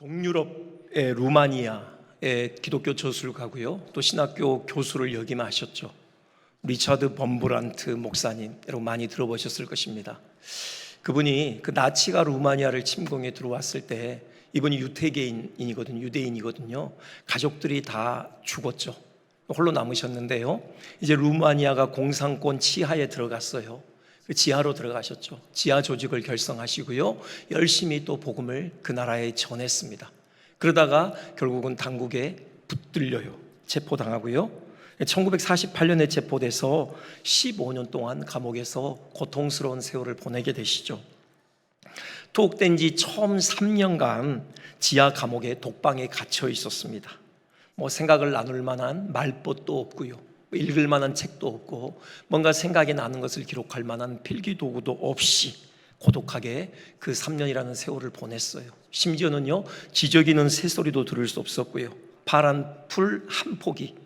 동유럽의 루마니아의 기독교 저술가고요, 또 신학교 교수를 역임하셨죠. 리차드 범브란트 목사님, 여러분 많이 들어보셨을 것입니다. 그분이 그 나치가 루마니아를 침공해 들어왔을 때 이분이 유대인이거든요. 가족들이 다 죽었죠. 홀로 남으셨는데요, 이제 루마니아가 공산권 치하에 들어갔어요. 그 지하로 들어가셨죠. 지하 조직을 결성하시고요, 열심히 또 복음을 그 나라에 전했습니다. 그러다가 결국은 당국에 붙들려요. 체포당하고요, 1948년에 체포돼서 15년 동안 감옥에서 고통스러운 세월을 보내게 되시죠. 투옥된 지 처음 3년간 지하 감옥의 독방에 갇혀 있었습니다. 생각을 나눌 만한 말벗도 없고요, 읽을 만한 책도 없고, 뭔가 생각이 나는 것을 기록할 만한 필기도구도 없이 고독하게 그 3년이라는 세월을 보냈어요. 심지어는요, 지저귀는 새소리도 들을 수 없었고요, 파란 풀 한 포기,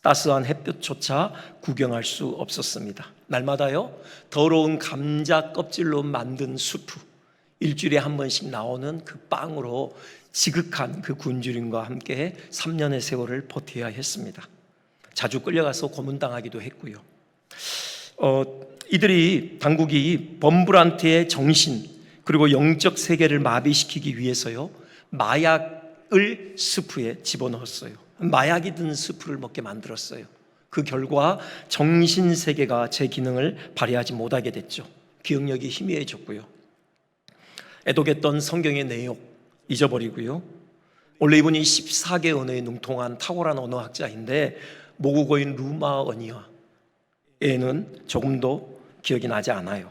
따스한 햇볕조차 구경할 수 없었습니다. 날마다요, 더러운 감자 껍질로 만든 수프, 일주일에 한 번씩 나오는 그 빵으로 지극한 그 굶주림과 함께 3년의 세월을 버텨야 했습니다. 자주 끌려가서 고문당하기도 했고요. 이들이 당국이 범브란트의 정신 그리고 영적 세계를 마비시키기 위해서요, 마약을 스프에 집어넣었어요. 마약이 든 스프를 먹게 만들었어요. 그 결과 정신 세계가 제 기능을 발휘하지 못하게 됐죠. 기억력이 희미해졌고요, 애독했던 성경의 내용 잊어버리고요. 원래 이분이 14개 언어에 능통한 탁월한 언어학자인데 모국어인 루마니아에는 조금도 기억이 나지 않아요.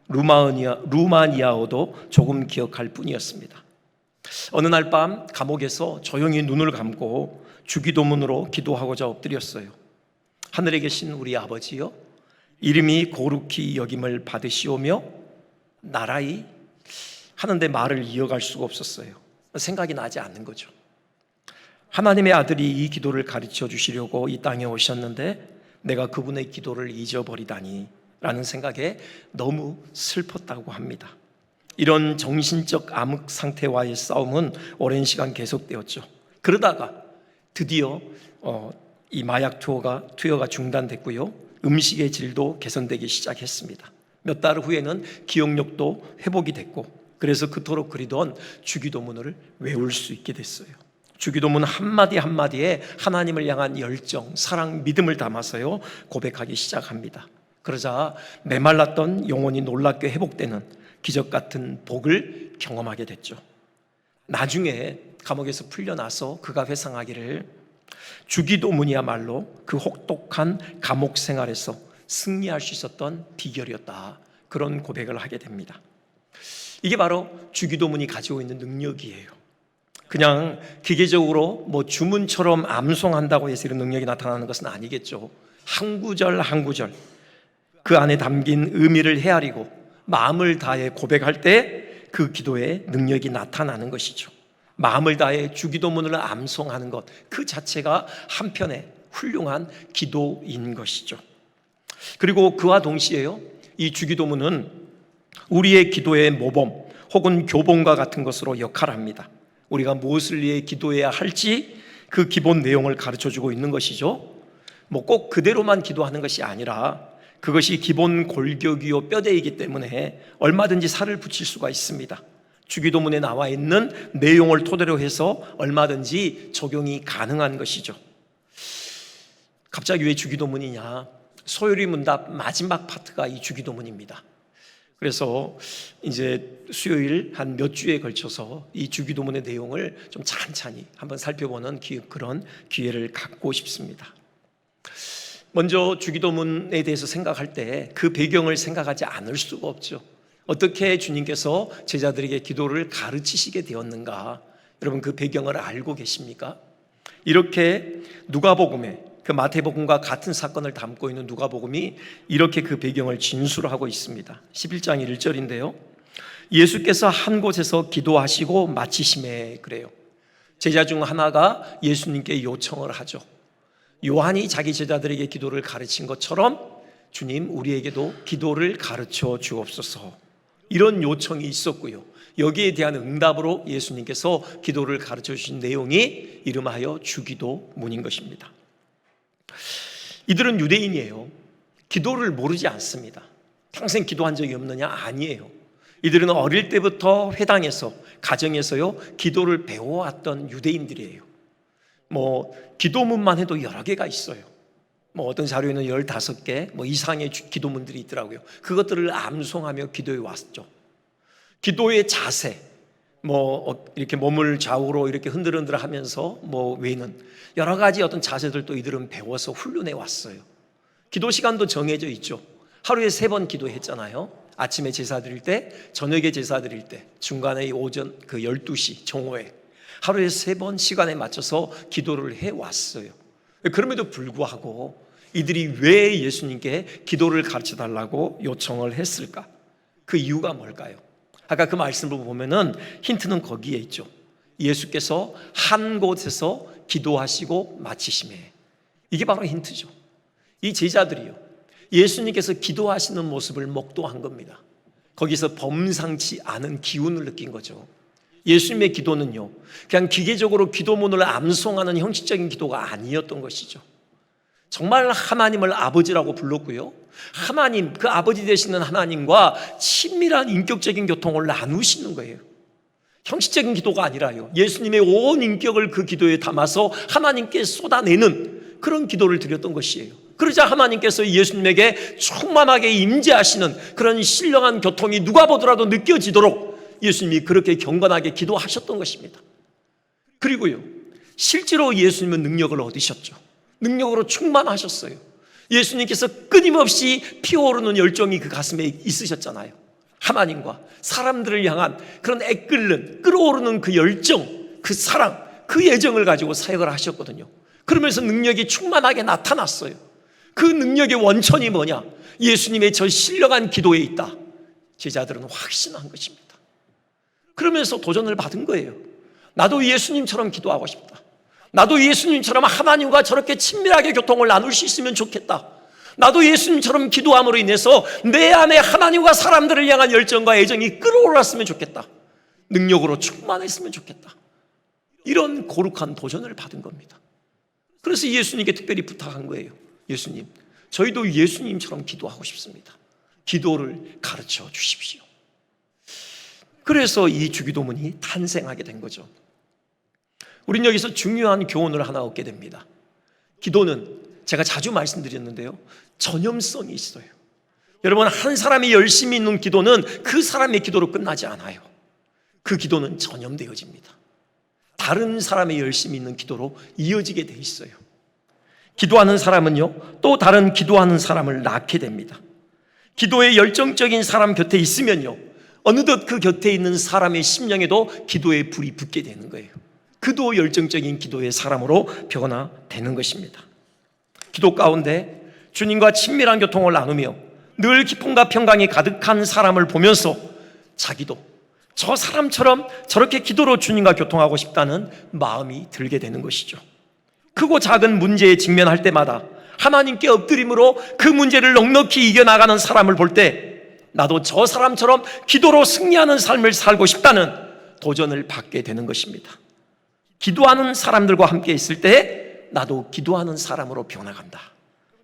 루마니아어도 조금 기억할 뿐이었습니다. 어느 날 밤 감옥에서 조용히 눈을 감고 주기도문으로 기도하고자 엎드렸어요. 하늘에 계신 우리 아버지여, 이름이 거룩히 여김을 받으시오며 나라의 하는데 말을 이어갈 수가 없었어요. 생각이 나지 않는 거죠. 하나님의 아들이 이 기도를 가르쳐 주시려고 이 땅에 오셨는데 내가 그분의 기도를 잊어버리다니 라는 생각에 너무 슬펐다고 합니다. 이런 정신적 암흑 상태와의 싸움은 오랜 시간 계속되었죠. 그러다가 드디어 이 마약 투여가 중단됐고요, 음식의 질도 개선되기 시작했습니다. 몇 달 후에는 기억력도 회복이 됐고, 그래서 그토록 그리던 주기도문을 외울 수 있게 됐어요. 주기도문 한마디 한마디에 하나님을 향한 열정, 사랑, 믿음을 담아서요 고백하기 시작합니다. 그러자 메말랐던 영혼이 놀랍게 회복되는 기적 같은 복을 경험하게 됐죠. 나중에 감옥에서 풀려나서 그가 회상하기를 주기도문이야말로 그 혹독한 감옥 생활에서 승리할 수 있었던 비결이었다, 그런 고백을 하게 됩니다. 이게 바로 주기도문이 가지고 있는 능력이에요. 그냥 기계적으로 주문처럼 암송한다고 해서 이런 능력이 나타나는 것은 아니겠죠. 한 구절 한 구절 그 안에 담긴 의미를 헤아리고 마음을 다해 고백할 때 그 기도의 능력이 나타나는 것이죠. 마음을 다해 주기도문을 암송하는 것 그 자체가 한편의 훌륭한 기도인 것이죠. 그리고 그와 동시에요, 이 주기도문은 우리의 기도의 모범 혹은 교본과 같은 것으로 역할합니다. 우리가 무엇을 위해 기도해야 할지 그 기본 내용을 가르쳐주고 있는 것이죠. 꼭 그대로만 기도하는 것이 아니라 그것이 기본 골격이요 뼈대이기 때문에 얼마든지 살을 붙일 수가 있습니다. 주기도문에 나와 있는 내용을 토대로 해서 얼마든지 적용이 가능한 것이죠. 갑자기 왜 주기도문이냐? 소요리 문답 마지막 파트가 이 주기도문입니다. 그래서 이제 수요일 한 몇 주에 걸쳐서 이 주기도문의 내용을 좀 찬찬히 한번 살펴보는 그런 기회를 갖고 싶습니다. 먼저 주기도문에 대해서 생각할 때 그 배경을 생각하지 않을 수가 없죠. 어떻게 주님께서 제자들에게 기도를 가르치시게 되었는가? 여러분 그 배경을 알고 계십니까? 이렇게 누가복음에 그 마태복음과 같은 사건을 담고 있는 누가복음이 이렇게 그 배경을 진술하고 있습니다. 11장 1절인데요, 예수께서 한 곳에서 기도하시고 마치심에, 그래요. 제자 중 하나가 예수님께 요청을 하죠. 요한이 자기 제자들에게 기도를 가르친 것처럼 주님 우리에게도 기도를 가르쳐 주옵소서, 이런 요청이 있었고요, 여기에 대한 응답으로 예수님께서 기도를 가르쳐 주신 내용이 이름하여 주기도문인 것입니다. 이들은 유대인이에요. 기도를 모르지 않습니다. 평생 기도한 적이 없느냐? 아니에요. 이들은 어릴 때부터 회당에서, 가정에서요, 기도를 배워왔던 유대인들이에요. 기도문만 해도 여러 개가 있어요. 어떤 자료에는 15개 이상의 기도문들이 있더라고요. 그것들을 암송하며 기도해 왔죠. 기도의 자세, 이렇게 몸을 좌우로 이렇게 흔들흔들 하면서 외에는 여러 가지 어떤 자세들도 이들은 배워서 훈련해 왔어요. 기도 시간도 정해져 있죠. 하루에 3번 기도했잖아요. 아침에 제사 드릴 때, 저녁에 제사 드릴 때, 중간에 오전 12시 정오에 하루에 3번 시간에 맞춰서 기도를 해왔어요. 그럼에도 불구하고 이들이 왜 예수님께 기도를 가르쳐달라고 요청을 했을까? 그 이유가 뭘까요? 아까 그 말씀을 보면은 힌트는 거기에 있죠. 예수께서 한 곳에서 기도하시고 마치심에, 이게 바로 힌트죠. 이 제자들이요, 예수님께서 기도하시는 모습을 목도한 겁니다. 거기서 범상치 않은 기운을 느낀 거죠. 예수님의 기도는요, 그냥 기계적으로 기도문을 암송하는 형식적인 기도가 아니었던 것이죠. 정말 하나님을 아버지라고 불렀고요, 하나님, 그 아버지 되시는 하나님과 친밀한 인격적인 교통을 나누시는 거예요. 형식적인 기도가 아니라요, 예수님의 온 인격을 그 기도에 담아서 하나님께 쏟아내는 그런 기도를 드렸던 것이에요. 그러자 하나님께서 예수님에게 충만하게 임재하시는 그런 신령한 교통이 누가 보더라도 느껴지도록 예수님이 그렇게 경건하게 기도하셨던 것입니다. 그리고요, 실제로 예수님은 능력을 얻으셨죠. 능력으로 충만하셨어요. 예수님께서 끊임없이 피어오르는 열정이 그 가슴에 있으셨잖아요. 하나님과 사람들을 향한 그런 애끓는, 끓어오르는 그 열정, 그 사랑, 그 애정을 가지고 사역을 하셨거든요. 그러면서 능력이 충만하게 나타났어요. 그 능력의 원천이 뭐냐? 예수님의 저 신령한 기도에 있다. 제자들은 확신한 것입니다. 그러면서 도전을 받은 거예요. 나도 예수님처럼 기도하고 싶다. 나도 예수님처럼 하나님과 저렇게 친밀하게 교통을 나눌 수 있으면 좋겠다. 나도 예수님처럼 기도함으로 인해서 내 안에 하나님과 사람들을 향한 열정과 애정이 끌어올랐으면 좋겠다. 능력으로 충만했으면 좋겠다. 이런 거룩한 도전을 받은 겁니다. 그래서 예수님께 특별히 부탁한 거예요. 예수님, 저희도 예수님처럼 기도하고 싶습니다. 기도를 가르쳐 주십시오. 그래서 이 주기도문이 탄생하게 된 거죠. 우린 여기서 중요한 교훈을 하나 얻게 됩니다. 기도는 제가 자주 말씀드렸는데요, 전염성이 있어요. 여러분, 한 사람이 열심히 있는 기도는 그 사람의 기도로 끝나지 않아요. 그 기도는 전염되어집니다. 다른 사람의 열심히 있는 기도로 이어지게 돼 있어요. 기도하는 사람은요, 또 다른 기도하는 사람을 낳게 됩니다. 기도에 열정적인 사람 곁에 있으면요, 어느덧 그 곁에 있는 사람의 심령에도 기도의 불이 붙게 되는 거예요. 그도 열정적인 기도의 사람으로 변화되는 것입니다. 기도 가운데 주님과 친밀한 교통을 나누며 늘 기쁨과 평강이 가득한 사람을 보면서 자기도 저 사람처럼 저렇게 기도로 주님과 교통하고 싶다는 마음이 들게 되는 것이죠. 크고 작은 문제에 직면할 때마다 하나님께 엎드림으로 그 문제를 넉넉히 이겨나가는 사람을 볼 때 나도 저 사람처럼 기도로 승리하는 삶을 살고 싶다는 도전을 받게 되는 것입니다. 기도하는 사람들과 함께 있을 때 나도 기도하는 사람으로 변화간다.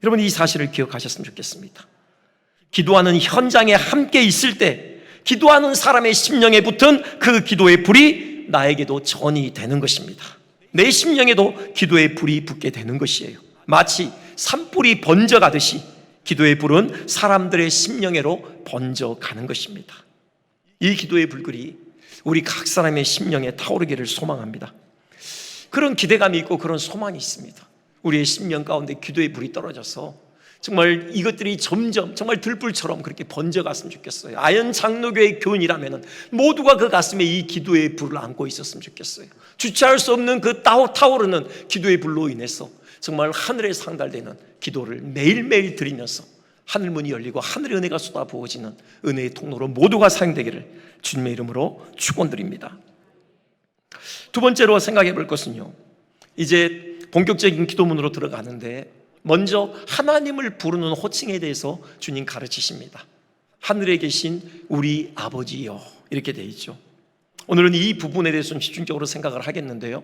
여러분, 이 사실을 기억하셨으면 좋겠습니다. 기도하는 현장에 함께 있을 때 기도하는 사람의 심령에 붙은 그 기도의 불이 나에게도 전이 되는 것입니다. 내 심령에도 기도의 불이 붙게 되는 것이에요. 마치 산불이 번져가듯이 기도의 불은 사람들의 심령에로 번져가는 것입니다. 이 기도의 불길이 우리 각 사람의 심령에 타오르기를 소망합니다. 그런 기대감이 있고 그런 소망이 있습니다. 우리의 심령 가운데 기도의 불이 떨어져서 정말 이것들이 점점 정말 들불처럼 그렇게 번져갔으면 좋겠어요. 아연 장로교의 교인이라면 모두가 그 가슴에 이 기도의 불을 안고 있었으면 좋겠어요. 주체할 수 없는 그 타오르는 기도의 불로 인해서 정말 하늘에 상달되는 기도를 매일매일 드리면서 하늘문이 열리고 하늘의 은혜가 쏟아부어지는 은혜의 통로로 모두가 사용되기를 주님의 이름으로 축원드립니다. 두 번째로 생각해 볼 것은요, 이제 본격적인 기도문으로 들어가는데 먼저 하나님을 부르는 호칭에 대해서 주님 가르치십니다. 하늘에 계신 우리 아버지여, 이렇게 되어 있죠. 오늘은 이 부분에 대해서 좀 집중적으로 생각을 하겠는데요.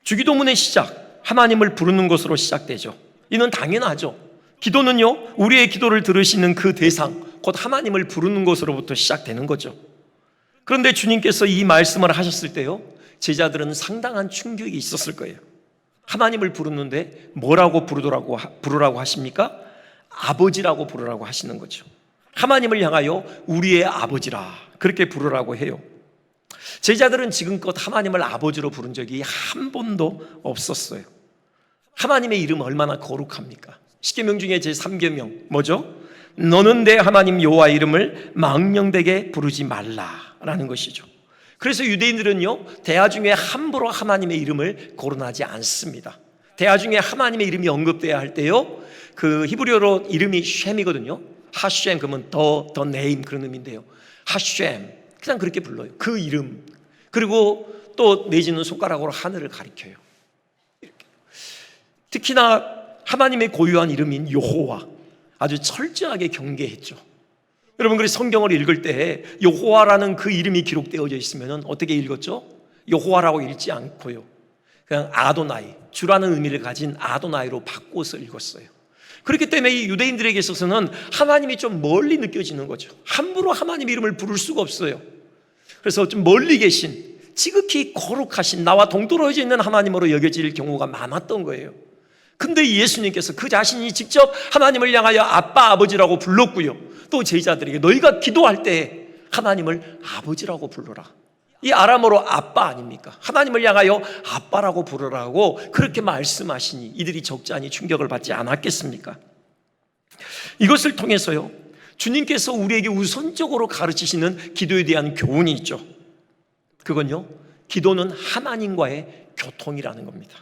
주기도문의 시작, 하나님을 부르는 것으로 시작되죠. 이는 당연하죠. 기도는요, 우리의 기도를 들으시는 그 대상, 곧 하나님을 부르는 것으로부터 시작되는 거죠. 그런데 주님께서 이 말씀을 하셨을 때요, 제자들은 상당한 충격이 있었을 거예요. 하나님을 부르는데 뭐라고 부르라고 하십니까? 아버지라고 부르라고 하시는 거죠. 하나님을 향하여 우리의 아버지라 그렇게 부르라고 해요. 제자들은 지금껏 하나님을 아버지로 부른 적이 한 번도 없었어요. 하나님의 이름 얼마나 거룩합니까? 십계명 중에 제3계명 뭐죠? 너는 내 하나님 여호와의 이름을 망령되게 부르지 말라라는 것이죠. 그래서 유대인들은요, 대화 중에 함부로 하나님의 이름을 거론하지 않습니다. 대화 중에 하나님의 이름이 언급돼야 할 때요, 그 히브리어로 이름이 쉔이거든요. 하쉔, 그러면 더 네임 그런 의미인데요. 하쉔, 그냥 그렇게 불러요. 그 이름. 그리고 또 내지는 손가락으로 하늘을 가리켜요. 이렇게. 특히나 하나님의 고유한 이름인 여호와, 아주 철저하게 경계했죠. 여러분, 그래서 성경을 읽을 때 여호와라는 그 이름이 기록되어져 있으면 어떻게 읽었죠? 여호와라고 읽지 않고요, 그냥 아도나이, 주라는 의미를 가진 아도나이로 바꿔서 읽었어요. 그렇기 때문에 이 유대인들에게 있어서는 하나님이 좀 멀리 느껴지는 거죠. 함부로 하나님 이름을 부를 수가 없어요. 그래서 좀 멀리 계신, 지극히 거룩하신, 나와 동떨어져 있는 하나님으로 여겨질 경우가 많았던 거예요. 근데 예수님께서 그 자신이 직접 하나님을 향하여 아빠, 아버지라고 불렀고요, 또 제자들에게 너희가 기도할 때 하나님을 아버지라고 불러라. 이 아람어로 아빠 아닙니까? 하나님을 향하여 아빠라고 부르라고 그렇게 말씀하시니 이들이 적잖이 충격을 받지 않았겠습니까? 이것을 통해서요, 주님께서 우리에게 우선적으로 가르치시는 기도에 대한 교훈이 있죠. 그건요, 기도는 하나님과의 교통이라는 겁니다.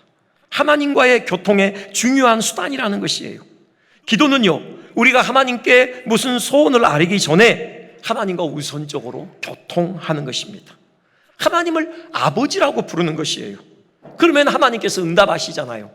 하나님과의 교통의 중요한 수단이라는 것이에요. 기도는요, 우리가 하나님께 무슨 소원을 아뢰기 전에 하나님과 우선적으로 교통하는 것입니다. 하나님을 아버지라고 부르는 것이에요. 그러면 하나님께서 응답하시잖아요.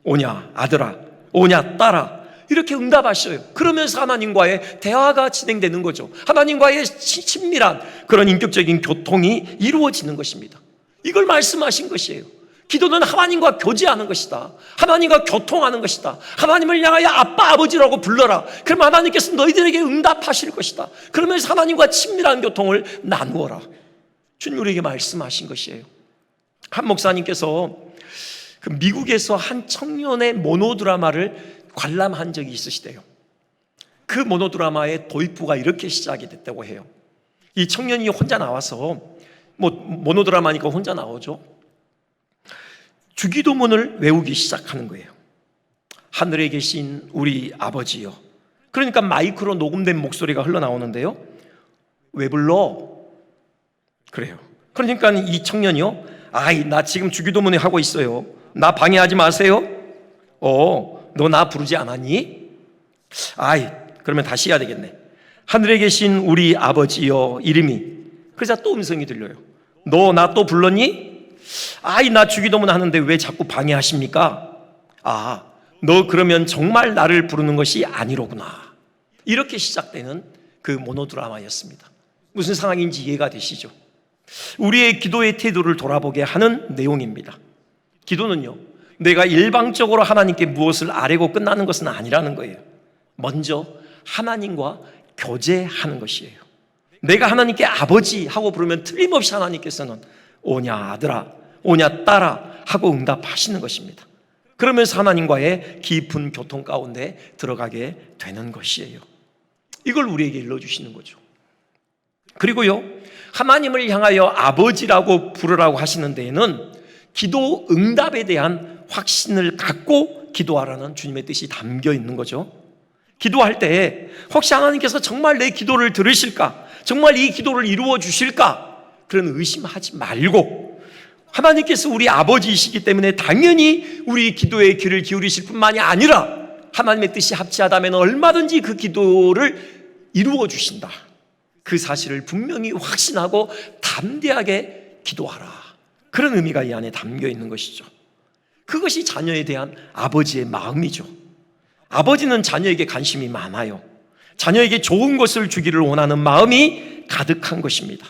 오냐 아들아, 오냐 딸아, 이렇게 응답하셔요. 그러면서 하나님과의 대화가 진행되는 거죠. 하나님과의 친밀한 그런 인격적인 교통이 이루어지는 것입니다. 이걸 말씀하신 것이에요. 기도는 하나님과 교제하는 것이다. 하나님과 교통하는 것이다. 하나님을 향하여 아빠, 아버지라고 불러라. 그럼 하나님께서 너희들에게 응답하실 것이다. 그러면서 하나님과 친밀한 교통을 나누어라. 주님 우리에게 말씀하신 것이에요. 한 목사님께서 그 미국에서 한 청년의 모노드라마를 관람한 적이 있으시대요. 그 모노드라마의 도입부가 이렇게 시작이 됐다고 해요. 이 청년이 혼자 나와서, 모노드라마니까 혼자 나오죠. 주기도문을 외우기 시작하는 거예요. 하늘에 계신 우리 아버지요. 그러니까 마이크로 녹음된 목소리가 흘러나오는데요, 왜 불러? 그래요. 그러니까 이 청년이요, 나 지금 주기도문을 하고 있어요. 나 방해하지 마세요. 너 나 부르지 않았니? 그러면 다시 해야 되겠네. 하늘에 계신 우리 아버지여 이름이. 그러자 또 음성이 들려요. 너 나 또 불렀니? 나 주기도문 하는데 왜 자꾸 방해하십니까? 너 그러면 정말 나를 부르는 것이 아니로구나. 이렇게 시작되는 그 모노드라마였습니다. 무슨 상황인지 이해가 되시죠? 우리의 기도의 태도를 돌아보게 하는 내용입니다. 기도는요, 내가 일방적으로 하나님께 무엇을 아뢰고 끝나는 것은 아니라는 거예요. 먼저 하나님과 교제하는 것이에요. 내가 하나님께 아버지 하고 부르면 틀림없이 하나님께서는 오냐 아들아, 오냐 딸아 하고 응답하시는 것입니다. 그러면서 하나님과의 깊은 교통 가운데 들어가게 되는 것이에요. 이걸 우리에게 일러주시는 거죠. 그리고요, 하나님을 향하여 아버지라고 부르라고 하시는 데에는 기도 응답에 대한 확신을 갖고 기도하라는 주님의 뜻이 담겨 있는 거죠. 기도할 때 혹시 하나님께서 정말 내 기도를 들으실까? 정말 이 기도를 이루어 주실까? 그런 의심하지 말고, 하나님께서 우리 아버지이시기 때문에 당연히 우리 기도에 귀를 기울이실 뿐만이 아니라 하나님의 뜻이 합치하다면 얼마든지 그 기도를 이루어 주신다. 그 사실을 분명히 확신하고 담대하게 기도하라. 그런 의미가 이 안에 담겨 있는 것이죠. 그것이 자녀에 대한 아버지의 마음이죠. 아버지는 자녀에게 관심이 많아요. 자녀에게 좋은 것을 주기를 원하는 마음이 가득한 것입니다.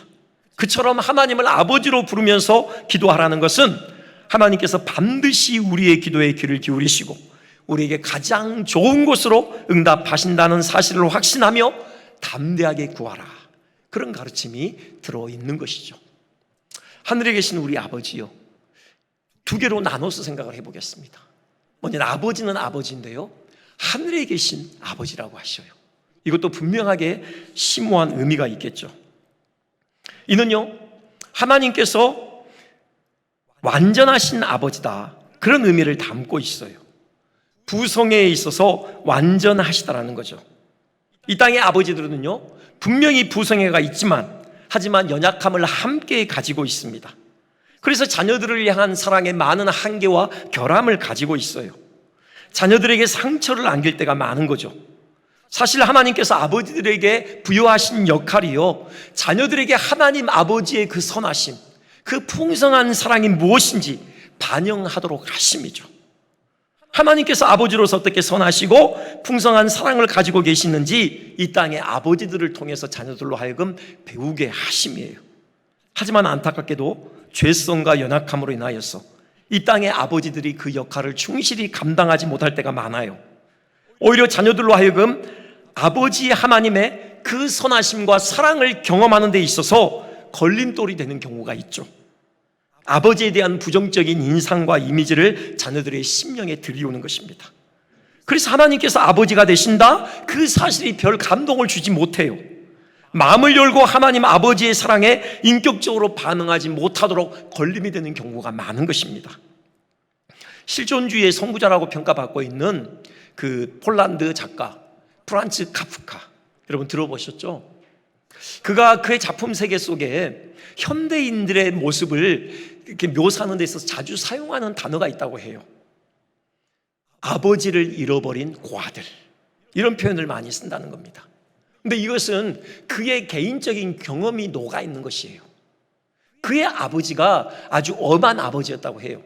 그처럼 하나님을 아버지로 부르면서 기도하라는 것은 하나님께서 반드시 우리의 기도에 귀를 기울이시고 우리에게 가장 좋은 곳으로 응답하신다는 사실을 확신하며 담대하게 구하라, 그런 가르침이 들어있는 것이죠. 하늘에 계신 우리 아버지요, 두 개로 나눠서 생각을 해보겠습니다. 먼저 아버지는 아버지인데요, 하늘에 계신 아버지라고 하셔요. 이것도 분명하게 심오한 의미가 있겠죠. 이는요, 하나님께서 완전하신 아버지다, 그런 의미를 담고 있어요. 부성애에 있어서 완전하시다라는 거죠. 이 땅의 아버지들은요, 분명히 부성애가 있지만 하지만 연약함을 함께 가지고 있습니다. 그래서 자녀들을 향한 사랑에 많은 한계와 결함을 가지고 있어요. 자녀들에게 상처를 안길 때가 많은 거죠. 사실 하나님께서 아버지들에게 부여하신 역할이요, 자녀들에게 하나님 아버지의 그 선하심, 그 풍성한 사랑이 무엇인지 반영하도록 하심이죠. 하나님께서 아버지로서 어떻게 선하시고 풍성한 사랑을 가지고 계시는지 이 땅의 아버지들을 통해서 자녀들로 하여금 배우게 하심이에요. 하지만 안타깝게도 죄성과 연약함으로 인하여서 이 땅의 아버지들이 그 역할을 충실히 감당하지 못할 때가 많아요. 오히려 자녀들로 하여금 아버지 하나님의 그 선하심과 사랑을 경험하는 데 있어서 걸림돌이 되는 경우가 있죠. 아버지에 대한 부정적인 인상과 이미지를 자녀들의 심령에 들이오는 것입니다. 그래서 하나님께서 아버지가 되신다, 그 사실이 별 감동을 주지 못해요. 마음을 열고 하나님 아버지의 사랑에 인격적으로 반응하지 못하도록 걸림이 되는 경우가 많은 것입니다. 실존주의의 선구자라고 평가받고 있는 그 폴란드 작가 프란츠 카프카, 여러분 들어보셨죠? 그가 그의 작품 세계 속에 현대인들의 모습을 이렇게 묘사하는 데 있어서 자주 사용하는 단어가 있다고 해요. 아버지를 잃어버린 고아들, 이런 표현을 많이 쓴다는 겁니다. 근데 이것은 그의 개인적인 경험이 녹아 있는 것이에요. 그의 아버지가 아주 엄한 아버지였다고 해요.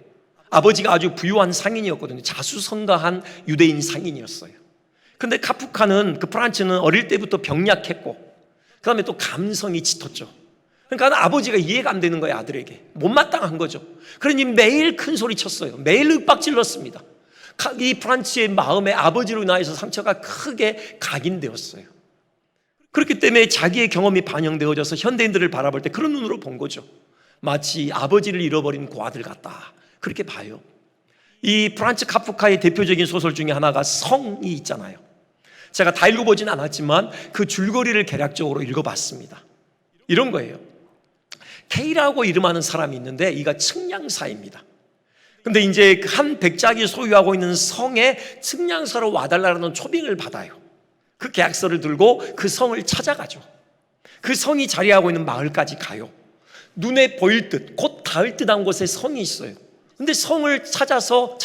아버지가 아주 부유한 상인이었거든요. 자수성가한 유대인 상인이었어요. 근데 카프카는, 그 프란츠는 어릴 때부터 병약했고 그 다음에 또 감성이 짙었죠. 그러니까 아버지가 이해가 안 되는 거예요. 아들에게 못마땅한 거죠. 그러니 매일 큰 소리 쳤어요. 매일 윽박질렀습니다. 이 프란츠의 마음에 아버지로 인하여서 상처가 크게 각인되었어요. 그렇기 때문에 자기의 경험이 반영되어져서 현대인들을 바라볼 때 그런 눈으로 본 거죠. 마치 아버지를 잃어버린 고아들 같다, 그렇게 봐요. 이 프란츠 카프카의 대표적인 소설 중에 하나가 성이 있잖아요. 제가 다 읽어보진 않았지만 그 줄거리를 개략적으로 읽어봤습니다. 이런 거예요. K라고 이름하는 사람이 있는데 이가 측량사입니다. 근데 이제 한 백작이 소유하고 있는 성에 측량사로 와달라는 초빙을 받아요. 그 계약서를 들고 그 성을 찾아가죠. 그 성이 자리하고 있는 마을까지 가요. 눈에 보일 듯, 곧 닿을 듯한 곳에 성이 있어요. 근데 성을 찾아서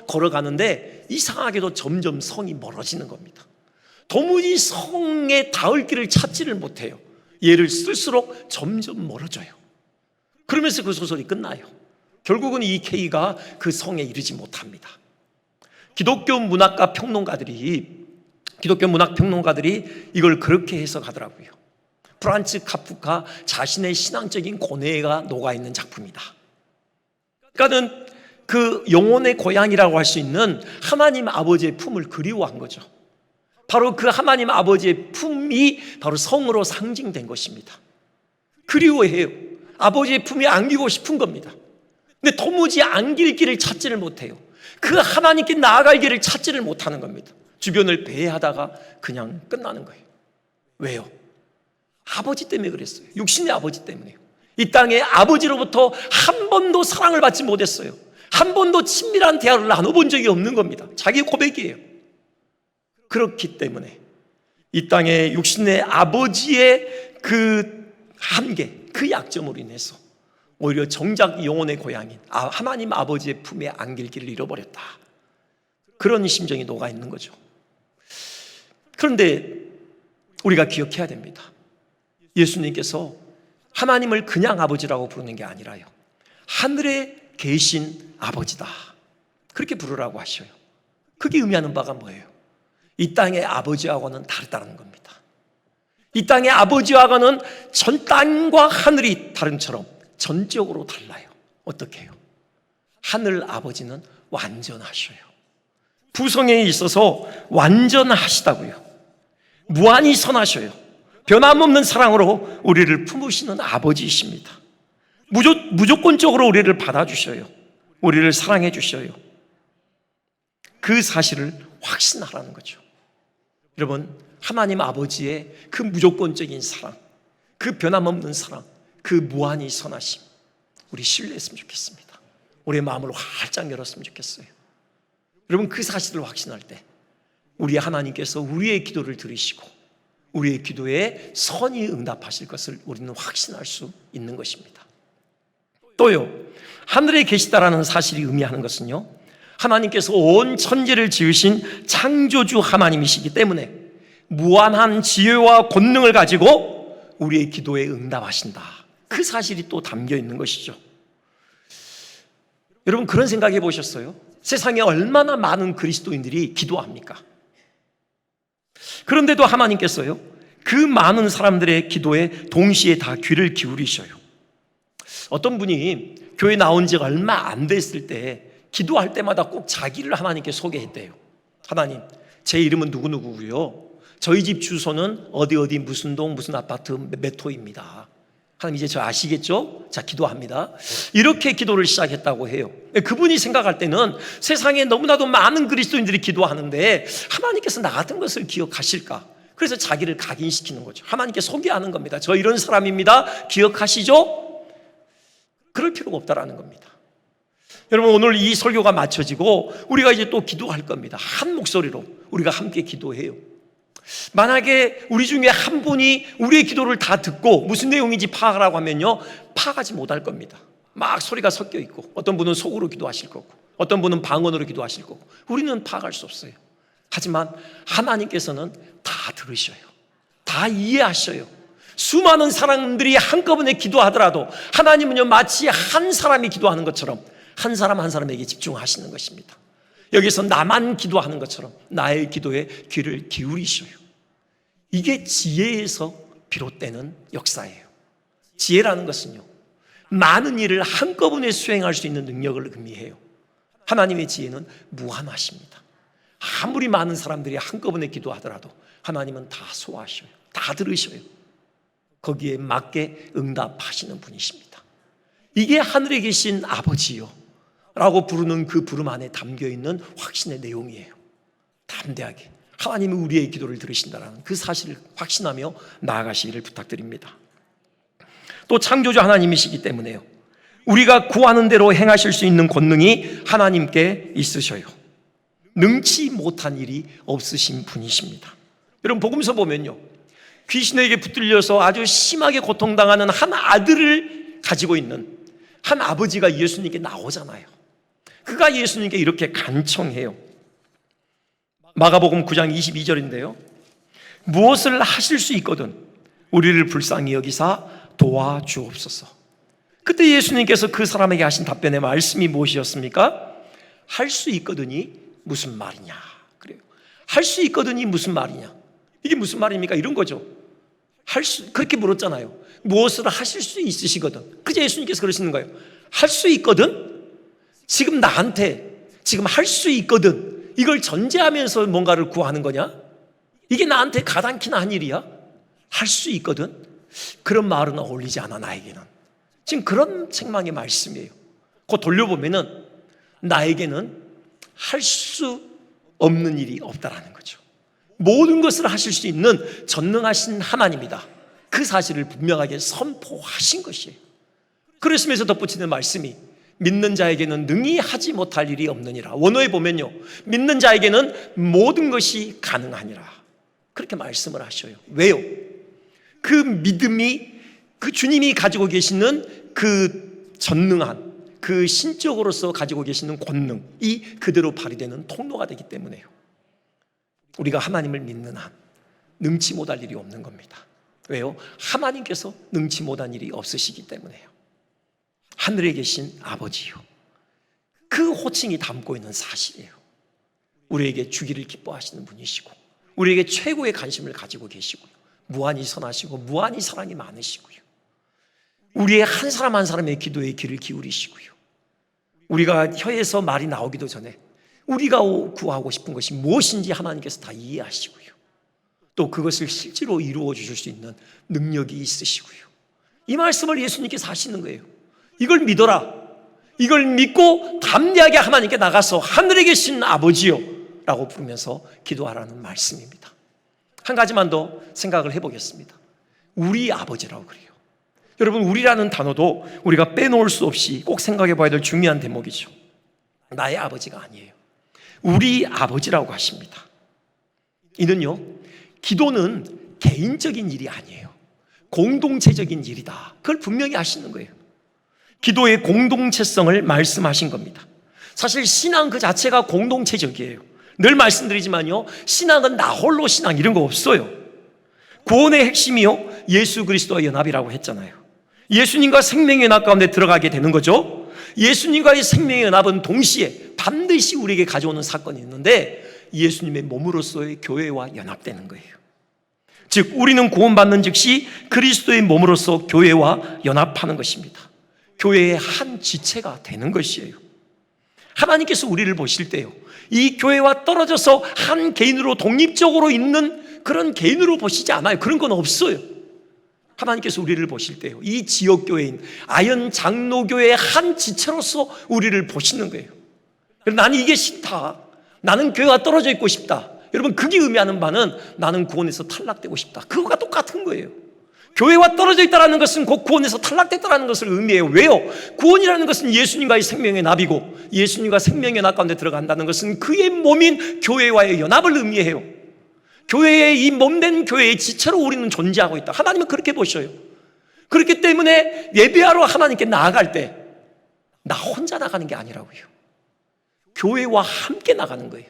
걸어가는데 이상하게도 점점 성이 멀어지는 겁니다. 도무지 성에 닿을 길을 찾지를 못해요. 얘를 쓸수록 점점 멀어져요. 그러면서 그 소설이 끝나요. 결국은 이 K가 그 성에 이르지 못합니다. 기독교 문학 평론가들이 이걸 그렇게 해석하더라고요. 프란츠 카프카 자신의 신앙적인 고뇌가 녹아있는 작품이다. 그러니까는 그 영혼의 고향이라고 할 수 있는 하나님 아버지의 품을 그리워한 거죠. 바로 그 하나님 아버지의 품이 바로 성으로 상징된 것입니다. 그리워해요. 아버지의 품에 안기고 싶은 겁니다. 근데 도무지 안길 길을 찾지를 못해요. 그 하나님께 나아갈 길을 찾지를 못하는 겁니다. 주변을 배회하다가 그냥 끝나는 거예요. 왜요? 아버지 때문에 그랬어요. 육신의 아버지 때문에요. 이 땅에 아버지로부터 한 번도 사랑을 받지 못했어요. 한 번도 친밀한 대화를 나눠본 적이 없는 겁니다. 자기 고백이에요. 그렇기 때문에 이 땅에 육신의 아버지의 그 한계, 그 약점으로 인해서 오히려 정작 영혼의 고향인 하나님 아버지의 품에 안길 길을 잃어버렸다, 그런 심정이 녹아 있는 거죠. 그런데 우리가 기억해야 됩니다. 예수님께서 하나님을 그냥 아버지라고 부르는 게 아니라요, 하늘에 계신 아버지다, 그렇게 부르라고 하셔요. 그게 의미하는 바가 뭐예요? 이 땅의 아버지하고는 다르다는 겁니다. 이 땅의 아버지와는 전 땅과 하늘이 다름처럼 전적으로 달라요. 어떻게 해요? 하늘 아버지는 완전하셔요. 부성에 있어서 완전하시다고요. 무한히 선하셔요. 변함없는 사랑으로 우리를 품으시는 아버지이십니다. 무조건적으로 우리를 받아주셔요. 우리를 사랑해 주셔요. 그 사실을 확신하라는 거죠. 여러분, 하나님 아버지의 그 무조건적인 사랑, 그 변함없는 사랑, 그 무한히 선하심, 우리 신뢰했으면 좋겠습니다. 우리의 마음을 활짝 열었으면 좋겠어요. 여러분, 그 사실을 확신할 때 우리 하나님께서 우리의 기도를 들으시고 우리의 기도에 선히 응답하실 것을 우리는 확신할 수 있는 것입니다. 또요, 하늘에 계시다라는 사실이 의미하는 것은요, 하나님께서 온 천지를 지으신 창조주 하나님이시기 때문에 무한한 지혜와 권능을 가지고 우리의 기도에 응답하신다, 그 사실이 또 담겨 있는 것이죠. 여러분, 그런 생각해 보셨어요? 세상에 얼마나 많은 그리스도인들이 기도합니까? 그런데도 하나님께서요, 그 많은 사람들의 기도에 동시에 다 귀를 기울이셔요. 어떤 분이 교회 나온 지가 얼마 안 됐을 때 기도할 때마다 꼭 자기를 하나님께 소개했대요. 하나님, 제 이름은 누구누구고요, 저희 집 주소는 어디 무슨 동 무슨 아파트 몇 호입니다. 하나님, 이제 저 아시겠죠? 자, 기도합니다. 이렇게 기도를 시작했다고 해요. 그분이 생각할 때는 세상에 너무나도 많은 그리스도인들이 기도하는데 하나님께서 나 같은 것을 기억하실까? 그래서 자기를 각인시키는 거죠. 하나님께 소개하는 겁니다. 저 이런 사람입니다. 기억하시죠? 그럴 필요가 없다라는 겁니다. 여러분, 오늘 이 설교가 마쳐지고 우리가 이제 또 기도할 겁니다. 한 목소리로 우리가 함께 기도해요. 만약에 우리 중에 한 분이 우리의 기도를 다 듣고 무슨 내용인지 파악하라고 하면요, 파악하지 못할 겁니다. 막 소리가 섞여 있고, 어떤 분은 속으로 기도하실 거고, 어떤 분은 방언으로 기도하실 거고, 우리는 파악할 수 없어요. 하지만 하나님께서는 다 들으셔요. 다 이해하셔요. 수많은 사람들이 한꺼번에 기도하더라도 하나님은요, 마치 한 사람이 기도하는 것처럼 한 사람 한 사람에게 집중하시는 것입니다. 여기서 나만 기도하는 것처럼 나의 기도에 귀를 기울이셔요. 이게 지혜에서 비롯되는 역사예요. 지혜라는 것은요, 많은 일을 한꺼번에 수행할 수 있는 능력을 의미해요. 하나님의 지혜는 무한하십니다. 아무리 많은 사람들이 한꺼번에 기도하더라도 하나님은 다 소화하셔요. 다 들으셔요. 거기에 맞게 응답하시는 분이십니다. 이게 하늘에 계신 아버지요 라고 부르는 그 부름 안에 담겨있는 확신의 내용이에요. 담대하게 하나님이 우리의 기도를 들으신다는 그 사실을 확신하며 나아가시기를 부탁드립니다. 또 창조주 하나님이시기 때문에요, 우리가 구하는 대로 행하실 수 있는 권능이 하나님께 있으셔요. 능치 못한 일이 없으신 분이십니다. 여러분, 복음서 보면요, 귀신에게 붙들려서 아주 심하게 고통당하는 한 아들을 가지고 있는 한 아버지가 예수님께 나오잖아요. 그가 예수님께 이렇게 간청해요. 마가복음 9장 22절인데요, 무엇을 하실 수 있거든 우리를 불쌍히 여기사 도와주옵소서. 그때 예수님께서 그 사람에게 하신 답변의 말씀이 무엇이었습니까? 할 수 있거든이 무슨 말이냐 그래요. 할 수 있거든이 무슨 말이냐, 이게 무슨 말입니까? 이런 거죠. 그렇게 물었잖아요. 무엇을 하실 수 있으시거든. 그저 예수님께서 그러시는 거예요. 할 수 있거든? 지금 나한테 지금 할 수 있거든, 이걸 전제하면서 뭔가를 구하는 거냐? 이게 나한테 가당키나 한 일이야? 할 수 있거든? 그런 말은 어울리지 않아, 나에게는. 지금 그런 책망의 말씀이에요. 그거 돌려보면은 나에게는 할 수 없는 일이 없다라는 거죠. 모든 것을 하실 수 있는 전능하신 하나님이다, 그 사실을 분명하게 선포하신 것이에요. 그러시면서 덧붙이는 말씀이 믿는 자에게는 능히 하지 못할 일이 없느니라. 원어에 보면요, 믿는 자에게는 모든 것이 가능하니라, 그렇게 말씀을 하셔요. 왜요? 그 믿음이, 그 주님이 가지고 계시는 그 전능한, 그 신적으로서 가지고 계시는 권능이 그대로 발휘되는 통로가 되기 때문에요. 우리가 하나님을 믿는 한 능치 못할 일이 없는 겁니다. 왜요? 하나님께서 능치 못한 일이 없으시기 때문에요. 하늘에 계신 아버지요, 그 호칭이 담고 있는 사실이에요. 우리에게 주기를 기뻐하시는 분이시고 우리에게 최고의 관심을 가지고 계시고요, 무한히 선하시고 무한히 사랑이 많으시고요. 우리의 한 사람 한 사람의 기도에 귀를 기울이시고요. 우리가 혀에서 말이 나오기도 전에 우리가 구하고 싶은 것이 무엇인지 하나님께서 다 이해하시고요. 또 그것을 실제로 이루어 주실 수 있는 능력이 있으시고요. 이 말씀을 예수님께서 하시는 거예요. 이걸 믿어라. 이걸 믿고 담대하게 하나님께 나가서 하늘에 계신 아버지요 라고 부르면서 기도하라는 말씀입니다. 한 가지만 더 생각을 해보겠습니다. 우리 아버지라고 그래요. 여러분, 우리라는 단어도 우리가 빼놓을 수 없이 꼭 생각해 봐야 될 중요한 대목이죠. 나의 아버지가 아니에요. 우리 아버지라고 하십니다. 이는요, 기도는 개인적인 일이 아니에요. 공동체적인 일이다. 그걸 분명히 하시는 거예요. 기도의 공동체성을 말씀하신 겁니다. 사실 신앙 그 자체가 공동체적이에요. 늘 말씀드리지만요, 신앙은 나 홀로 신앙 이런 거 없어요. 구원의 핵심이요, 예수 그리스도와 연합이라고 했잖아요. 예수님과 생명의 연합 가운데 들어가게 되는 거죠. 예수님과의 생명의 연합은 동시에 반드시 우리에게 가져오는 사건이 있는데 예수님의 몸으로서의 교회와 연합되는 거예요. 즉 우리는 구원받는 즉시 그리스도의 몸으로서 교회와 연합하는 것입니다. 교회의 한 지체가 되는 것이에요. 하나님께서 우리를 보실 때요, 이 교회와 떨어져서 한 개인으로 독립적으로 있는 그런 개인으로 보시지 않아요. 그런 건 없어요. 하나님께서 우리를 보실 때요, 이 지역교회인 아현 장로교회의 한 지체로서 우리를 보시는 거예요. 나는 이게 싫다. 나는 교회와 떨어져 있고 싶다. 여러분, 그게 의미하는 바는 나는 구원에서 탈락되고 싶다. 그거가 똑같은 거예요. 교회와 떨어져 있다는 것은 곧 구원에서 탈락됐다는 것을 의미해요. 왜요? 구원이라는 것은 예수님과의 생명의 연합이고 예수님과 생명의 연합 가운데 들어간다는 것은 그의 몸인 교회와의 연합을 의미해요. 교회의 이 몸된 교회의 지체로 우리는 존재하고 있다. 하나님은 그렇게 보셔요. 그렇기 때문에 예배하러 하나님께 나아갈 때 나 혼자 나가는 게 아니라고요. 교회와 함께 나가는 거예요.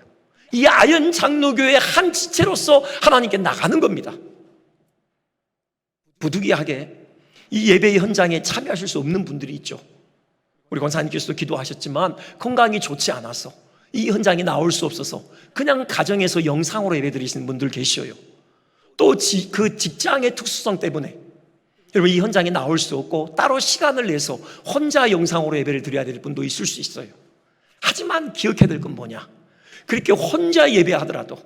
이 아현 장로교회의 한 지체로서 하나님께 나가는 겁니다. 부득이하게 이 예배의 현장에 참여하실 수 없는 분들이 있죠. 우리 권사님께서도 기도하셨지만 건강이 좋지 않아서 이 현장에 나올 수 없어서 그냥 가정에서 영상으로 예배드리시는 분들 계셔요. 또 그 직장의 특수성 때문에 여러분 이 현장에 나올 수 없고 따로 시간을 내서 혼자 영상으로 예배를 드려야 될 분도 있을 수 있어요. 하지만 기억해야 될 건 뭐냐, 그렇게 혼자 예배하더라도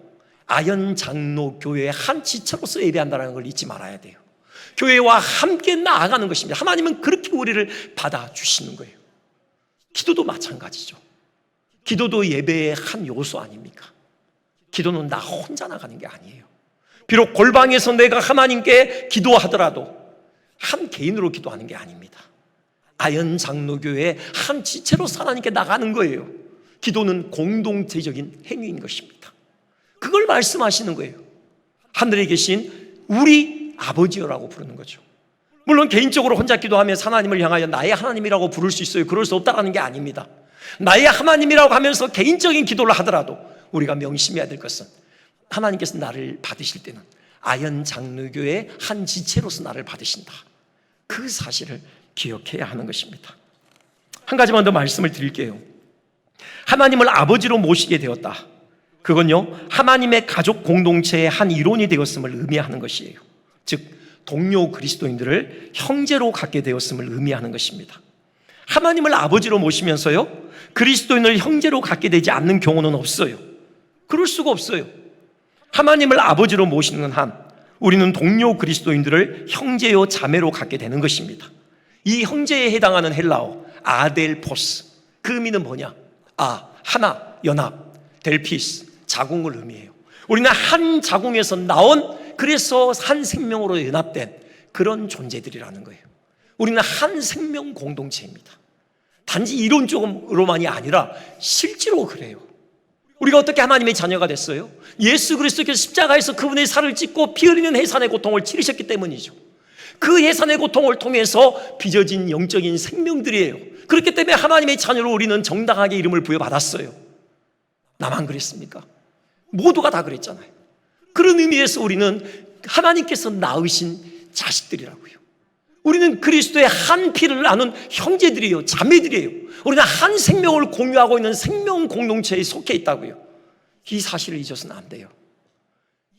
아현 장로교회의 한 지체로서 예배한다는 걸 잊지 말아야 돼요. 교회와 함께 나아가는 것입니다. 하나님은 그렇게 우리를 받아주시는 거예요. 기도도 마찬가지죠. 기도도 예배의 한 요소 아닙니까? 기도는 나 혼자 나가는 게 아니에요. 비록 골방에서 내가 하나님께 기도하더라도 한 개인으로 기도하는 게 아닙니다. 아현 장로교회의 한 지체로서 하나님께 나가는 거예요. 기도는 공동체적인 행위인 것입니다. 그걸 말씀하시는 거예요. 하늘에 계신 우리 아버지여라고 부르는 거죠. 물론 개인적으로 혼자 기도하면서 하나님을 향하여 나의 하나님이라고 부를 수 있어요. 그럴 수 없다는 게 아닙니다. 나의 하나님이라고 하면서 개인적인 기도를 하더라도 우리가 명심해야 될 것은 하나님께서 나를 받으실 때는 아현 장로교회의 한 지체로서 나를 받으신다. 그 사실을 기억해야 하는 것입니다. 한 가지만 더 말씀을 드릴게요. 하나님을 아버지로 모시게 되었다. 그건요, 하나님의 가족 공동체의 한 일원이 되었음을 의미하는 것이에요. 즉 동료 그리스도인들을 형제로 갖게 되었음을 의미하는 것입니다. 하나님을 아버지로 모시면서요, 그리스도인을 형제로 갖게 되지 않는 경우는 없어요. 그럴 수가 없어요. 하나님을 아버지로 모시는 한 우리는 동료 그리스도인들을 형제요 자매로 갖게 되는 것입니다. 이 형제에 해당하는 헬라어 아델포스, 그 의미는 뭐냐? 하나, 연합, 델피스, 자궁을 의미해요. 우리는 한 자궁에서 나온, 그래서 한 생명으로 연합된 그런 존재들이라는 거예요. 우리는 한 생명 공동체입니다. 단지 이론적으로만이 아니라 실제로 그래요. 우리가 어떻게 하나님의 자녀가 됐어요? 예수 그리스도께서 십자가에서 그분의 살을 찢고 피 흘리는 해산의 고통을 치르셨기 때문이죠. 그 해산의 고통을 통해서 빚어진 영적인 생명들이에요. 그렇기 때문에 하나님의 자녀로 우리는 정당하게 이름을 부여받았어요. 나만 그랬습니까? 모두가 다 그랬잖아요. 그런 의미에서 우리는 하나님께서 낳으신 자식들이라고요. 우리는 그리스도의 한 피를 나눈 형제들이에요. 자매들이에요. 우리는 한 생명을 공유하고 있는 생명 공동체에 속해 있다고요. 이 사실을 잊어서는 안 돼요.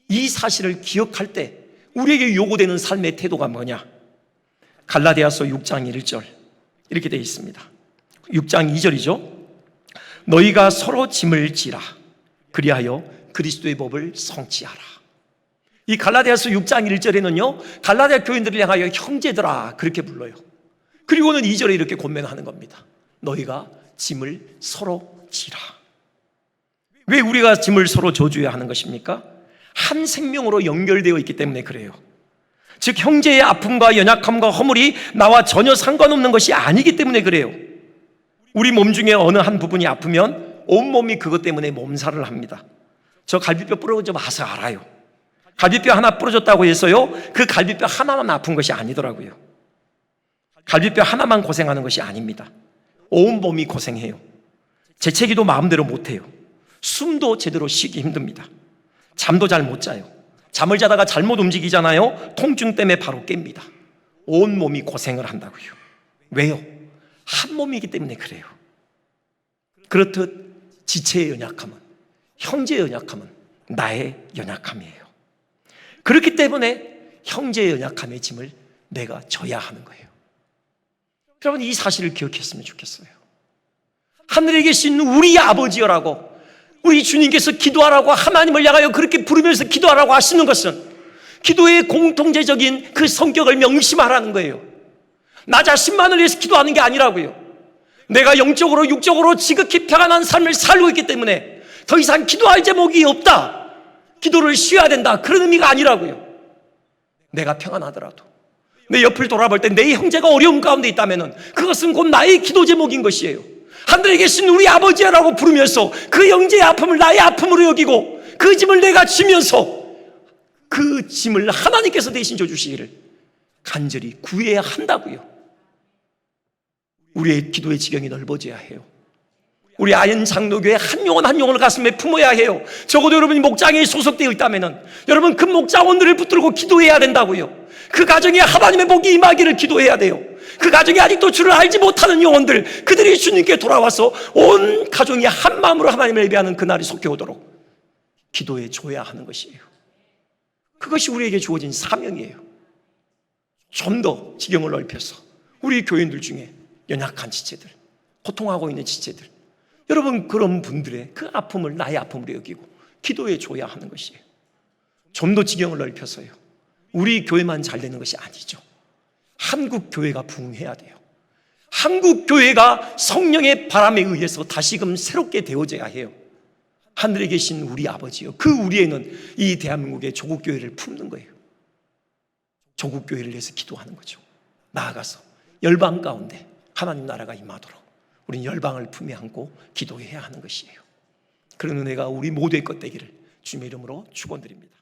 이 사실을 기억할 때 우리에게 요구되는 삶의 태도가 뭐냐? 갈라디아서 6장 1절 이렇게 되어 있습니다. 6장 2절이죠. 너희가 서로 짐을 지라. 그리하여 그리스도의 법을 성취하라. 이 갈라디아서 6장 1절에는요, 갈라디아 교인들을 향하여 형제들아 그렇게 불러요. 그리고는 2절에 이렇게 권면하는 겁니다. 너희가 짐을 서로 지라. 왜 우리가 짐을 서로 져줘야 하는 것입니까? 한 생명으로 연결되어 있기 때문에 그래요. 즉 형제의 아픔과 연약함과 허물이 나와 전혀 상관없는 것이 아니기 때문에 그래요. 우리 몸 중에 어느 한 부분이 아프면 온몸이 그것 때문에 몸살을 합니다. 저 갈비뼈 부러져 봐서 알아요. 갈비뼈 하나 부러졌다고 해서요, 그 갈비뼈 하나만 아픈 것이 아니더라고요. 갈비뼈 하나만 고생하는 것이 아닙니다. 온몸이 고생해요. 재채기도 마음대로 못해요. 숨도 제대로 쉬기 힘듭니다. 잠도 잘 못 자요. 잠을 자다가 잘못 움직이잖아요. 통증 때문에 바로 깹니다. 온몸이 고생을 한다고요. 왜요? 한 몸이기 때문에 그래요. 그렇듯 지체의 연약함은, 형제의 연약함은 나의 연약함이에요. 그렇기 때문에 형제의 연약함의 짐을 내가 져야 하는 거예요. 여러분, 이 사실을 기억했으면 좋겠어요. 하늘에 계신 우리 아버지여라고, 우리 주님께서 기도하라고 하나님을 향하여 그렇게 부르면서 기도하라고 하시는 것은 기도의 공통제적인 그 성격을 명심하라는 거예요. 나 자신만을 위해서 기도하는 게 아니라고요. 내가 영적으로 육적으로 지극히 평안한 삶을 살고 있기 때문에 더 이상 기도할 제목이 없다, 기도를 쉬어야 된다, 그런 의미가 아니라고요. 내가 평안하더라도 내 옆을 돌아볼 때 내 형제가 어려움 가운데 있다면 그것은 곧 나의 기도 제목인 것이에요. 하늘에 계신 우리 아버지라고 부르면서 그 형제의 아픔을 나의 아픔으로 여기고 그 짐을 내가 지면서 그 짐을 하나님께서 대신 져주시기를 간절히 구해야 한다고요. 우리의 기도의 지경이 넓어져야 해요. 우리 아현 장로교회 한 영혼 한 영혼을 가슴에 품어야 해요. 적어도 여러분이 목장에 소속되어 있다면 여러분 그 목장원들을 붙들고 기도해야 된다고요. 그 가정에 하나님의 복이 임하기를 기도해야 돼요. 그 가정에 아직도 주를 알지 못하는 영혼들, 그들이 주님께 돌아와서 온 가정이 한 마음으로 하나님을 예배하는 그날이 속해 오도록 기도해 줘야 하는 것이에요. 그것이 우리에게 주어진 사명이에요. 좀 더 지경을 넓혀서 우리 교인들 중에 연약한 지체들, 고통하고 있는 지체들, 여러분 그런 분들의 그 아픔을 나의 아픔으로 여기고 기도해 줘야 하는 것이에요. 좀 더 지경을 넓혀서요, 우리 교회만 잘 되는 것이 아니죠. 한국 교회가 부흥해야 돼요. 한국 교회가 성령의 바람에 의해서 다시금 새롭게 되어져야 해요. 하늘에 계신 우리 아버지요, 그 우리에는 이 대한민국의 조국 교회를 품는 거예요. 조국 교회를 위해서 기도하는 거죠. 나아가서 열방 가운데 하나님 나라가 임하도록 우리는 열방을 품에 안고 기도해야 하는 것이에요. 그런 은혜가 우리 모두의 것 되기를 주님의 이름으로 축원드립니다.